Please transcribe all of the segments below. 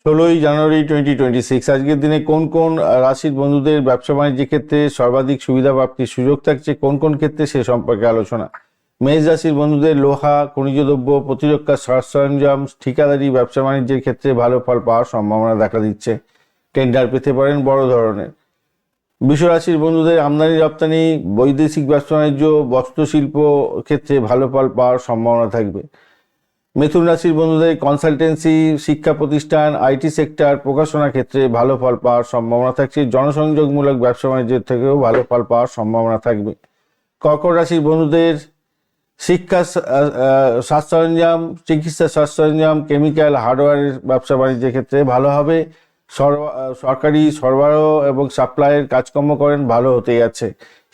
16 জানুয়ারি 2026 আজকের দিনে কোন কোন রাশির বন্ধুদের ব্যবসা বাণিজ্যের ক্ষেত্রে সর্বাধিক সুবিধা প্রাপ্তির সুযোগ থাকছে, কোন কোন ক্ষেত্রে সে সম্পর্কে আলোচনা। মেষ রাশির বন্ধুদের লোহা, খনিজ দ্রব্য, প্রতিরক্ষা সরঞ্জাম, ঠিকাদারি ব্যবসা বাণিজ্যের ক্ষেত্রে ভালো ফল পাওয়ার সম্ভাবনা দেখা দিচ্ছে। টেন্ডার পেতে পারেন বড় ধরনের। বৃষ রাশির বন্ধুদের আমদানি রপ্তানি, বৈদেশিক ব্যবসা বাণিজ্য, বস্ত্রশিল্প ক্ষেত্রে ভালো ফল পাওয়ার সম্ভাবনা থাকবে। মিথুন রাশির বন্ধুদের কনসালটেন্সি, শিক্ষা প্রতিষ্ঠান, আইটি সেক্টর, প্রকাশনা ক্ষেত্রে ভালো ফল পাওয়ার সম্ভাবনা থাকছে। জনসংযোগমূলক ব্যবসা বাণিজ্যের থেকেও ভালো ফল পাওয়ার সম্ভাবনা থাকবে। কর্কট রাশির বন্ধুদের শিক্ষা, সাজ সরঞ্জাম, চিকিৎসা সাজ সরঞ্জাম, কেমিক্যাল, হার্ডওয়্যারের ব্যবসা বাণিজ্যের ক্ষেত্রে ভালো হবে। সরকারি সরবরাহ এবং সাপ্লাইয়ের কাজকর্ম করেন, ভালো হতে যাচ্ছে।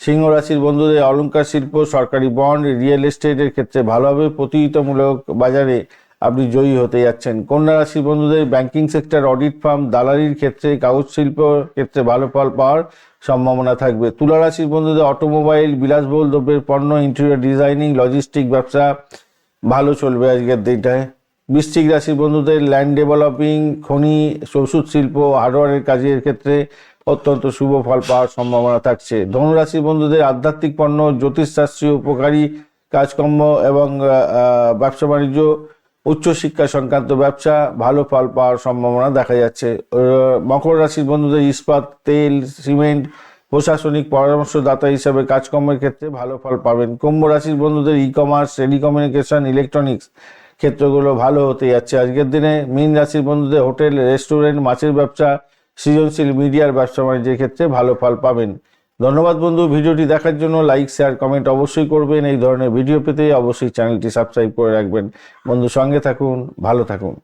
সিংহ রাশির বন্ধুদের অলংকার শিল্প, সরকারি বন্ড, রিয়েল এস্টেটের ক্ষেত্রে ভালো হবে। প্রতিযোগিতামূলক বাজারে আপনি জয়ী হতে যাচ্ছেন। কন্যা রাশির বন্ধুদের ব্যাংকিং সেক্টর, অডিট ফার্ম, দালালির ক্ষেত্রে, কাগজ শিল্প ক্ষেত্রে ভালো ফল পাওয়ার সম্ভাবনা থাকবে। তুলা রাশির বন্ধুদের অটোমোবাইল, বিলাসবহুল দ্রব্যের পণ্য, ইন্টেরিয়র ডিজাইনিং, লজিস্টিক ব্যবসা ভালো চলবে আজকের দিনটায়। বৃশ্চিক রাশির বন্ধুদের ল্যান্ড ডেভেলপিং, খনি, ওষুধ শিল্প, হার্ডওয়্যারের কাজের ক্ষেত্রে অত্যন্ত শুভ ফল পাওয়ার সম্ভাবনা থাকছে। ধনুরাশির বন্ধুদের আধ্যাত্মিক পণ্য, জ্যোতিষশাস্ত্রীয় উপকারী কাজকর্ম এবং ব্যবসা বাণিজ্য, উচ্চশিক্ষা সংক্রান্ত ব্যবসা ভালো ফল পাওয়ার সম্ভাবনা দেখা যাচ্ছে। মকর রাশির বন্ধুদের ইস্পাত, তেল, সিমেন্ট, প্রশাসনিক পরামর্শদাতা হিসাবে কাজকর্মের ক্ষেত্রে ভালো ফল পাবেন। কুম্ভ রাশির বন্ধুদের ই কমার্স, টেলিকমিউনিকেশন, ইলেকট্রনিক্স ক্ষেত্রগুলো ভালো হতে যাচ্ছে আজকের দিনে। মীন রাশির বন্ধুদের হোটেল, রেস্টুরেন্ট, মাছের ব্যবসা, সৃজনশীল মিডিয়ার ব্যবসা বাণিজ্যের ক্ষেত্রে ভালো ফল পাবেন। ধন্যবাদ বন্ধু, ভিডিওটি দেখার জন্য। লাইক, শেয়ার, কমেন্ট অবশ্যই করবেন। এই ধরনের ভিডিও পেতে অবশ্যই চ্যানেলটি সাবস্ক্রাইব করে রাখবেন। বন্ধু সঙ্গে থাকুন, ভালো থাকুন।